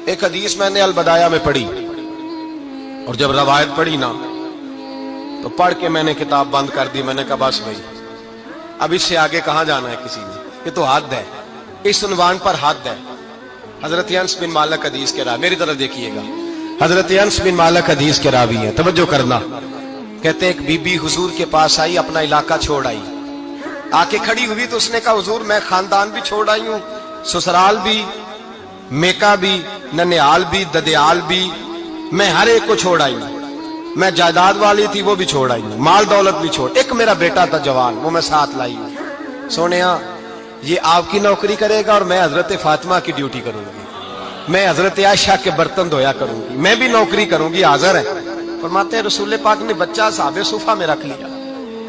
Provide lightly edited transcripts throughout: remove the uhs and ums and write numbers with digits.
ایک حدیث میں نے البدایہ میں پڑھی اور جب روایت پڑھی نا تو پڑھ کے میں نے کتاب بند کر دی. میں نے کہا بس بھائی اب اس سے آگے کہاں جانا ہے کسی نے, یہ تو حد ہے, اس عنوان پر حد ہے. حضرت انس بن مالک حدیث کے راوی, میری طرف دیکھیے گا, حضرت انس بن مالک حدیث کے راوی ہیں, توجہ کرنا. کہتے ہیں ایک بی بی حضور کے پاس آئی, اپنا علاقہ چھوڑ آئی, آ کے کھڑی ہوئی تو اس نے کہا حضور میں خاندان بھی چھوڑ آئی ہوں, سسرال بھی, میکا بھی, ننیال بھی, ددیال بھی, میں ہر ایک کو چھوڑ آئی ہوں. میں جائیداد والی تھی وہ بھی چھوڑ آئی ہوں, مال دولت بھی چھوڑ, ایک میرا بیٹا تھا جوان وہ میں ساتھ لائی ہوں. سونیا یہ آپ کی نوکری کرے گا اور میں حضرت فاطمہ کی ڈیوٹی کروں گی, میں حضرت عائشہ کے برتن دھویا کروں گی, میں بھی نوکری کروں گی. حاضر ہے. فرماتے ہیں رسول پاک نے بچہ اصحاب صفہ میں رکھ لیا,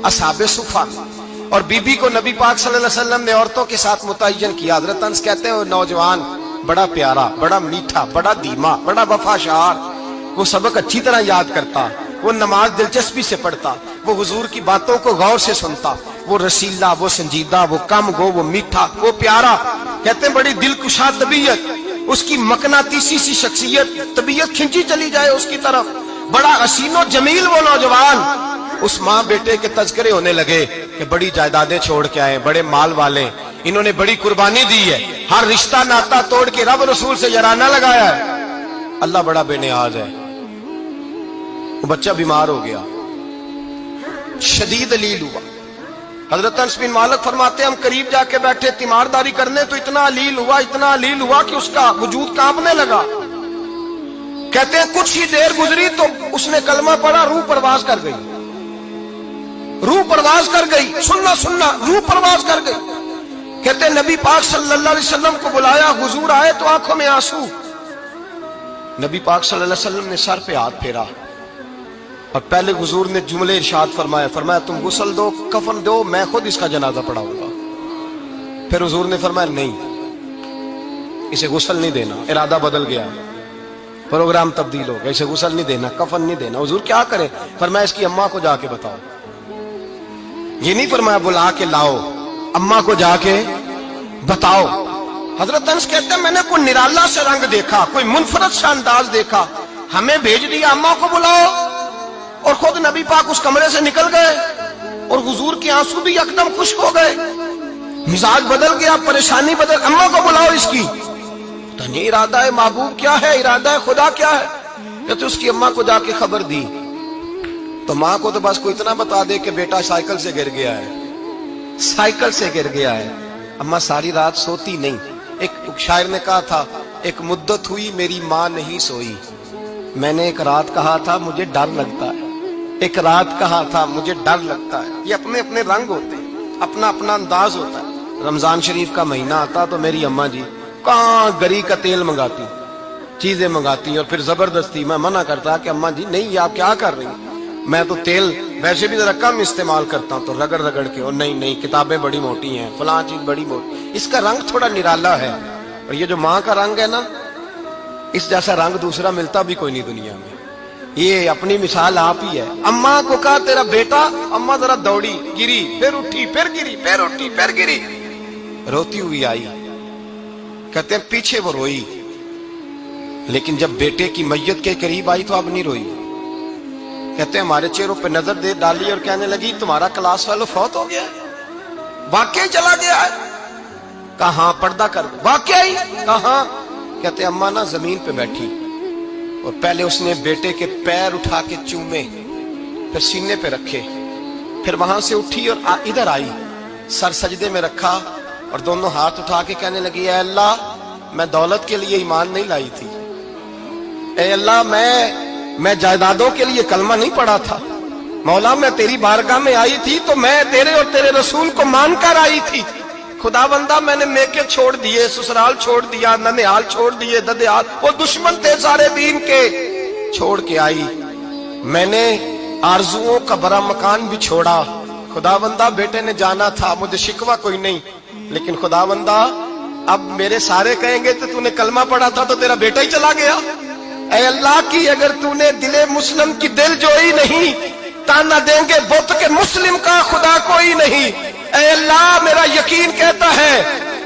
اصحاب صفہ میں, اور بی بی کو نبی پاک صلی اللہ علیہ وسلم نے عورتوں کے ساتھ متعین کیا. حضرت انس کہتے ہیں وہ نوجوان بڑا پیارا, بڑا میٹھا, بڑا دھیما, بڑا وفاشار, وہ سبق اچھی طرح یاد کرتا, وہ نماز دلچسپی سے پڑھتا, وہ حضور کی باتوں کو غور سے سنتا, وہ رسیلا, وہ سنجیدہ, وہ کم گو, وہ میٹھا, وہ پیارا. کہتے ہیں بڑی دلکشا طبیعت, اس کی مقناطیسی سی شخصیت, طبیعت کھنچی چلی جائے اس کی طرف, بڑا حسین و جمیل وہ نوجوان. اس ماں بیٹے کے تذکرے ہونے لگے کہ بڑی جائیدادیں چھوڑ کے آئے, بڑے مال والے, انہوں نے بڑی قربانی دی ہے, ہر رشتہ ناتا توڑ کے رب رسول سے یارانہ لگایا ہے. اللہ بڑا بے نیاز ہے. وہ بچہ بیمار ہو گیا, شدید علیل ہوا. حضرت انس بن مالک فرماتے ہم قریب جا کے بیٹھے تیمارداری کرنے تو اتنا علیل ہوا, اتنا علیل ہوا کہ اس کا وجود کانپنے لگا. کہتے ہیں کچھ ہی دیر گزری تو اس نے کلمہ پڑھا, روح پرواز کر گئی, روح پرواز کر گئی, سننا روح پرواز کر گئی. کہتے ہیں نبی پاک صلی اللہ علیہ وسلم کو بلایا, حضور آئے تو آنکھوں میں آنسو. نبی پاک صلی اللہ علیہ وسلم نے سر پہ ہاتھ پھیرا اور پہلے حضور نے جملے ارشاد فرمایا تم غسل دو, کفن دو, میں خود اس کا جنازہ پڑھاؤں گا. پھر حضور نے فرمایا نہیں, اسے غسل نہیں دینا. ارادہ بدل گیا, پروگرام تبدیل ہو گیا, اسے غسل نہیں دینا, کفن نہیں دینا. حضور کیا کرے؟ فرمایا اس کی اماں کو جا کے بتاؤ. یہ نہیں فرمایا بلا کے لاؤ, اماں کو جا کے بتاؤ. حضرت انس کہتے ہیں میں نے کوئی نرالا سے رنگ دیکھا, کوئی منفرد سا انداز دیکھا, ہمیں بھیج دیا اماں کو بلاؤ, اور خود نبی پاک اس کمرے سے نکل گئے اور حضور کے آنسو بھی یکدم خشک ہو گئے, مزاج بدل گیا, پریشانی بدل. اماں کو بلاؤ اس کی. تو نہیں ارادہ ہے محبوب کیا ہے, ارادہ ہے خدا کیا ہے؟ کہ اس کی اماں کو جا کے خبر دی. تو ماں کو تو بس کوئی اتنا بتا دے کہ بیٹا سائیکل سے گر گیا ہے, سائیکل سے گر گیا ہے. اماں ساری رات سوتی نہیں. ایک شاعر نے کہا تھا ایک مدت ہوئی میری ماں نہیں سوئی, میں نے ایک رات کہا تھا مجھے ڈر لگتا ہے, ایک رات کہا تھا مجھے ڈر لگتا ہے. یہ اپنے اپنے رنگ ہوتے ہیں, اپنا اپنا انداز ہوتا ہے. رمضان شریف کا مہینہ آتا تو میری اماں جی کہاں گری کا تیل منگاتی, چیزیں منگاتی, اور پھر زبردستی میں منع کرتا کہ اماں جی نہیں یہ آپ کیا کر رہی ہیں, میں تو تیل ویسے بھی ذرا کم استعمال کرتا ہوں, تو رگڑ رگڑ کے, اور نہیں کتابیں بڑی موٹی ہیں, فلاں چیز بڑی موٹی, اس کا رنگ تھوڑا نرالا ہے. اور یہ جو ماں کا رنگ ہے نا, اس جیسا رنگ دوسرا ملتا بھی کوئی نہیں دنیا میں. یہ اپنی مثال آپ ہی ہے. اماں کو کہا تیرا بیٹا, اماں ذرا دوڑی, گری, پھر اٹھی, پھر گری, پھر اٹھی, پھر گری, روتی ہوئی آئی. کہتے ہیں پیچھے وہ روئی, لیکن جب بیٹے کی میت کے قریب آئی تو اب نہیں روئی. کہتے ہیں ہمارے چہروں پہ نظر دے ڈالی اور کہنے لگی تمہارا کلاس فیلو فوت ہو گیا ہے, واقعی چلا گیا ہے. کہاں پردہ کر, واقعی کہاں؟ کہتے ہیں اماں نا زمین پہ بیٹھی اور پہلے اس نے بیٹے کے پیر اٹھا کے چومے, پھر سینے پہ رکھے, پھر وہاں سے اٹھی اور ادھر آئی, سر سجدے میں رکھا اور دونوں ہاتھ اٹھا کے کہنے لگی اے اللہ میں دولت کے لیے ایمان نہیں لائی تھی, اے اللہ میں جائیدادوں کے لیے کلمہ نہیں پڑھا تھا, مولا میں تیری بارگاہ میں آئی تھی تو میں تیرے اور تیرے رسول کو مان کر آئی تھی. خدا بندہ میں نے میکے چھوڑ دیے, سسرال چھوڑ دیا, ننیال چھوڑ دیے, ددیال, وہ دشمن تھے سارے دین کے, چھوڑ کے آئی. میں نے آرزوؤں کا بڑا مکان بھی چھوڑا. خدا بندہ بیٹے نے جانا تھا, مجھے شکوہ کوئی نہیں, لیکن خدا بندہ اب میرے سارے کہیں گے تو نے کلمہ پڑھا تھا تو تیرا بیٹا ہی چلا گیا. اے اللہ کی اگر تو نے دل مسلم کی دل جوئی نہیں, تانا دیں گے بت کے مسلم کا خدا کوئی نہیں. اے اللہ میرا یقین کہتا ہے